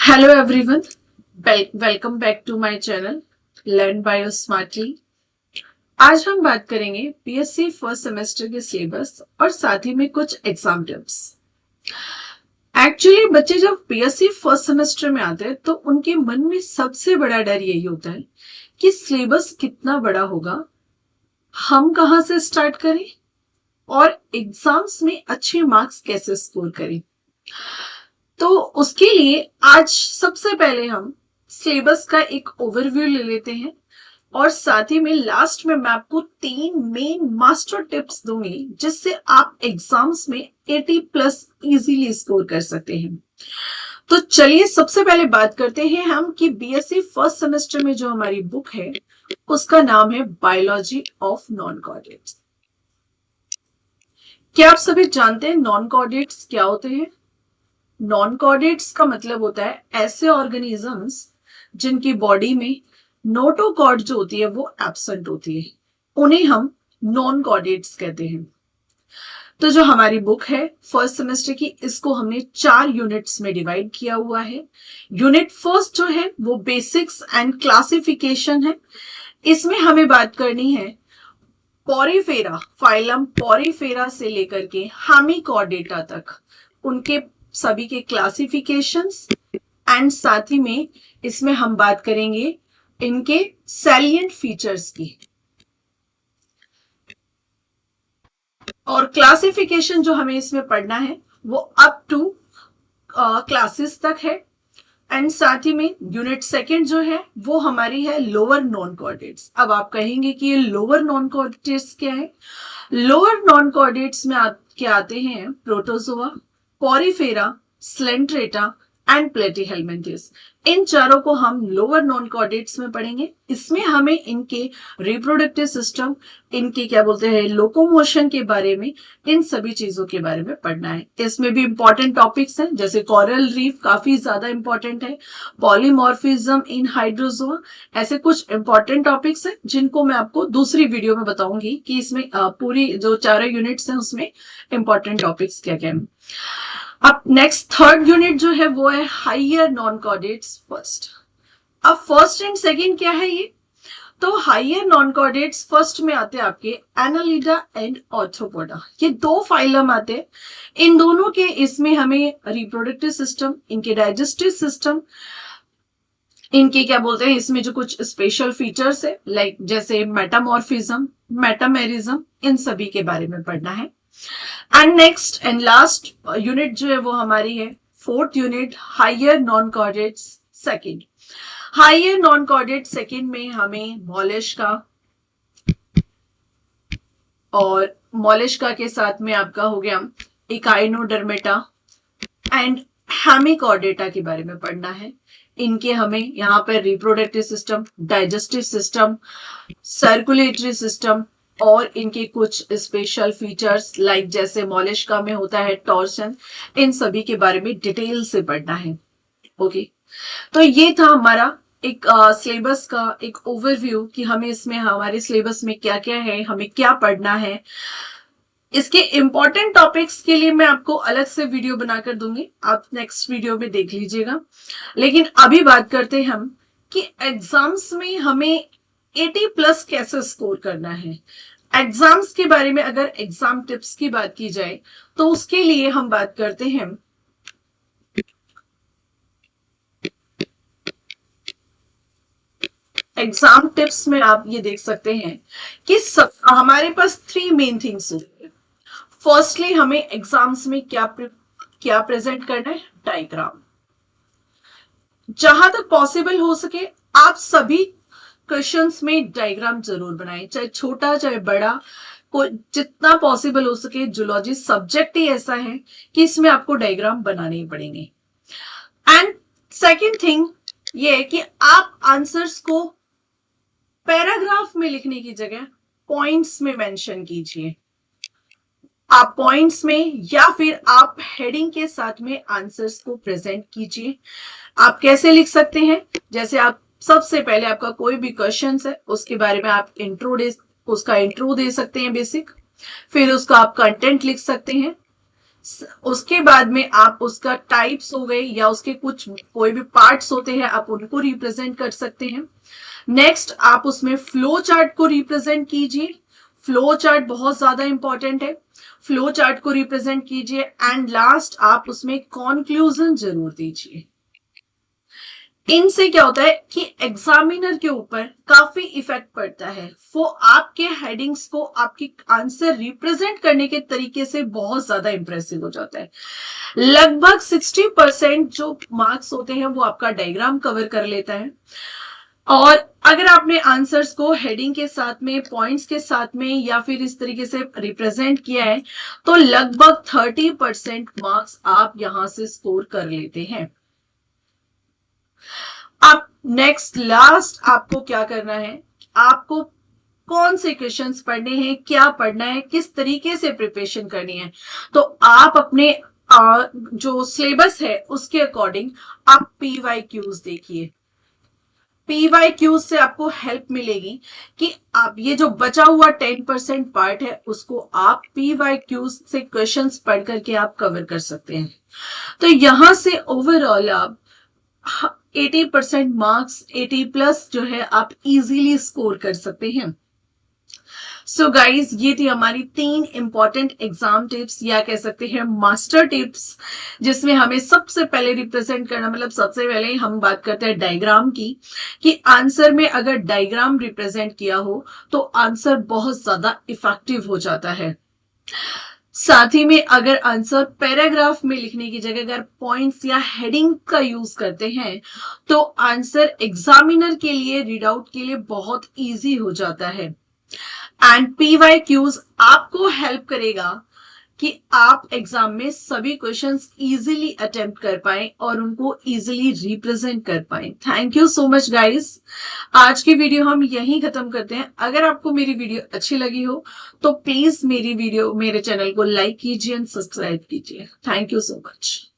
Hello everyone, welcome back to my channel learn bio smartly. आज हम बात करेंगे बीएससी फर्स्ट सेमेस्टर के सिलेबस और साथ ही में कुछ एग्जाम टिप्स। एक्चुअली बच्चे जब बीएससी फर्स्ट सेमेस्टर में आते हैं तो उनके मन में सबसे बड़ा डर यही होता है कि सिलेबस कितना बड़ा होगा, हम कहाँ से स्टार्ट करें और एग्जाम्स में अच्छे मार्क्स कैसे स्कोर करें। तो उसके लिए आज सबसे पहले हम सिलेबस का एक ओवरव्यू ले लेते हैं और साथ ही में लास्ट में मैं आपको 3 मेन मास्टर टिप्स दूंगी जिससे आप एग्जाम्स में 80 प्लस इजीली स्कोर कर सकते हैं। तो चलिए सबसे पहले बात करते हैं हम कि बीएससी फर्स्ट सेमेस्टर में जो हमारी बुक है उसका नाम है बायोलॉजी ऑफ नॉन कॉर्डेट्स। क्या आप सभी जानते हैं नॉन कॉर्डेट्स क्या होते हैं? नॉन कॉर्डेट्स का मतलब होता है ऐसे ऑर्गेनिजम्स जिनकी बॉडी में नोटोकॉर्ड जो होती है वो एब्सेंट होती है, उन्हें हम नॉन कॉर्डेट्स कहते हैं। तो जो हमारी बुक है फर्स्ट सेमेस्टर की, इसको हमने 4 यूनिट्स में डिवाइड किया हुआ है। यूनिट फर्स्ट जो है वो बेसिक्स एंड क्लासिफिकेशन है। इसमें हमें बात करनी है पॉरीफेरा, फाइलम पॉरीफेरा से लेकर के हेमिकॉर्डेटा तक उनके सभी के क्लासिफिकेशंस एंड साथ ही में इसमें हम बात करेंगे इनके सैलिएंट फीचर्स की। और क्लासिफिकेशन जो हमें इसमें पढ़ना है वो अप टू क्लासेस तक है। एंड साथ ही में यूनिट सेकंड जो है वो हमारी है लोअर नॉन कॉर्डेट्स। अब आप कहेंगे कि ये लोअर नॉन कॉर्डेट्स क्या है? लोअर नॉन कॉर्डेट्स में क्या आते हैं प्रोटोजोआ, पॉरीफेरा, स्लेंट्रेटा एंड प्लेटीहेल्मिन्थेस। इन चारों को हम लोअर नॉन कॉर्डेट्स में पढ़ेंगे। इसमें हमें इनके रिप्रोडक्टिव सिस्टम, इनके क्या बोलते हैं लोकोमोशन के बारे में, इन सभी चीजों के बारे में पढ़ना है। इसमें भी इंपॉर्टेंट टॉपिक्स हैं जैसे कोरल रीफ काफी ज्यादा इंपॉर्टेंट है, पॉलीमॉर्फिज्म इन हाइड्रोजोआ, ऐसे कुछ इंपॉर्टेंट टॉपिक्स हैं जिनको मैं आपको दूसरी वीडियो में बताऊंगी कि इसमें पूरी जो चारों यूनिट्स हैं उसमें इंपॉर्टेंट टॉपिक्स क्या क्या हैं। अब नेक्स्ट थर्ड यूनिट जो है वो है हायर नॉन कॉर्डेट्स फर्स्ट। अब फर्स्ट एंड सेकंड क्या है ये? तो हायर नॉन कॉर्डेट्स फर्स्ट में आते हैं आपके एनालिडा एंड ऑर्थ्रोपोडा। ये 2 फाइलम आते हैं। इन दोनों के इसमें हमें रिप्रोडक्टिव सिस्टम, इनके डाइजेस्टिव सिस्टम, इनके क्या बोलते हैं इसमें जो कुछ स्पेशल फीचर्स है लाइक जैसे मेटामॉर्फिज्म, मेटामेरिज्म, इन सभी के बारे में पढ़ना है। And next and last unit जो है वो हमारी है fourth unit higher non chordates second. Higher non chordate second में हमें मोलस्का और मोलस्का के साथ में आपका हो गया इकाइनोडर्मेटा एंड हेमिकॉर्डेटा के बारे में पढ़ना है। इनके हमें यहाँ पर reproductive system, digestive system, circulatory system और इनके कुछ स्पेशल फीचर्स लाइक जैसे मोलस्का में होता है टॉर्शन, इन सभी के बारे में डिटेल से पढ़ना है। ओके, तो ये था हमारा एक सिलेबस का एक ओवरव्यू कि हमें इसमें हमारे सिलेबस में क्या क्या है, हमें क्या पढ़ना है। इसके इंपॉर्टेंट टॉपिक्स के लिए मैं आपको अलग से वीडियो बनाकर दूंगी, आप नेक्स्ट वीडियो में देख लीजिएगा। लेकिन अभी बात करते हैं हम कि एग्जाम्स में हमें 80 प्लस कैसे स्कोर करना है। एग्जाम्स के बारे में अगर एग्जाम टिप्स की बात की जाए तो उसके लिए हम बात करते हैं एग्जाम टिप्स में आप ये देख सकते हैं कि हमारे पास 3 मेन थिंग्स होती है। फर्स्टली हमें एग्जाम्स में क्या प्रेजेंट करना है? डायग्राम। जहां तक पॉसिबल हो सके आप सभी क्वेश्चंस में डायग्राम जरूर बनाएं, चाहे छोटा चाहे बड़ा, को जितना पॉसिबल हो सके। जूलॉजी सब्जेक्ट ही ऐसा है कि इसमें आपको डायग्राम बनाने ही पड़ेंगे। एंड सेकेंड थिंग ये है कि आप आंसर्स को पैराग्राफ में लिखने की जगह पॉइंट्स में मेंशन कीजिए। आप पॉइंट्स में या फिर आप हेडिंग के साथ में आंसर्स को प्रेजेंट कीजिए। आप कैसे लिख सकते हैं? जैसे आप सबसे पहले आपका कोई भी क्वेश्चन है उसके बारे में आप उसका इंट्रो दे सकते हैं बेसिक, फिर उसका आप कंटेंट लिख सकते हैं, उसके बाद में आप उसका टाइप्स हो गए या उसके कुछ कोई भी पार्ट्स होते हैं आप उनको रिप्रेजेंट कर सकते हैं। नेक्स्ट आप उसमें फ्लो चार्ट को रिप्रेजेंट कीजिए। फ्लो चार्ट बहुत ज्यादा इंपॉर्टेंट है, फ्लो चार्ट को रिप्रेजेंट कीजिए। एंड लास्ट आप उसमें कॉन्क्लूजन जरूर दीजिए। इनसे क्या होता है कि एग्जामिनर के ऊपर काफी इफेक्ट पड़ता है, वो आपके हेडिंग्स को आपकी आंसर रिप्रेजेंट करने के तरीके से बहुत ज्यादा इंप्रेसिव हो जाता है। लगभग 60% जो मार्क्स होते हैं वो आपका डायग्राम कवर कर लेता है। और अगर आपने आंसर्स को हेडिंग के साथ में, पॉइंट्स के साथ में या फिर इस तरीके से रिप्रेजेंट किया है तो लगभग 30% मार्क्स आप यहां से स्कोर कर लेते हैं। अब नेक्स्ट लास्ट आपको क्या करना है, आपको कौन से क्वेश्चंस पढ़ने हैं, क्या पढ़ना है, किस तरीके से प्रिपरेशन करनी है। तो आप अपने जो सिलेबस है उसके अकॉर्डिंग आप PYQs देखिए। PYQs से आपको हेल्प मिलेगी कि आप ये जो बचा हुआ 10% पार्ट है उसको आप PYQs से क्वेश्चंस पढ़ करके आप कवर कर सकते हैं। तो यहां से ओवरऑल आप 80% मार्क्स, 80+ जो है आप इजीली स्कोर कर सकते हैं। सो गाइज ये थी हमारी 3 इंपॉर्टेंट एग्जाम टिप्स या कह सकते हैं मास्टर टिप्स, जिसमें हमें सबसे पहले रिप्रेजेंट करना, मतलब सबसे पहले हम बात करते हैं डायग्राम की, कि आंसर में अगर डायग्राम रिप्रेजेंट किया हो तो आंसर बहुत ज्यादा इफेक्टिव हो जाता है। साथ ही में अगर आंसर पैराग्राफ में लिखने की जगह अगर पॉइंट्स या हेडिंग का यूज करते हैं तो आंसर एग्जामिनर के लिए, रीड आउट के लिए बहुत इजी हो जाता है। एंड PYQs आपको हेल्प करेगा कि आप एग्जाम में सभी क्वेश्चंस इजीली अटेम्प्ट कर पाए और उनको इजीली रिप्रेजेंट कर पाए। Thank you so much guys. आज की वीडियो हम यहीं खत्म करते हैं। अगर आपको मेरी वीडियो अच्छी लगी हो तो प्लीज मेरे चैनल को लाइक कीजिए एंड सब्सक्राइब कीजिए। Thank you so much.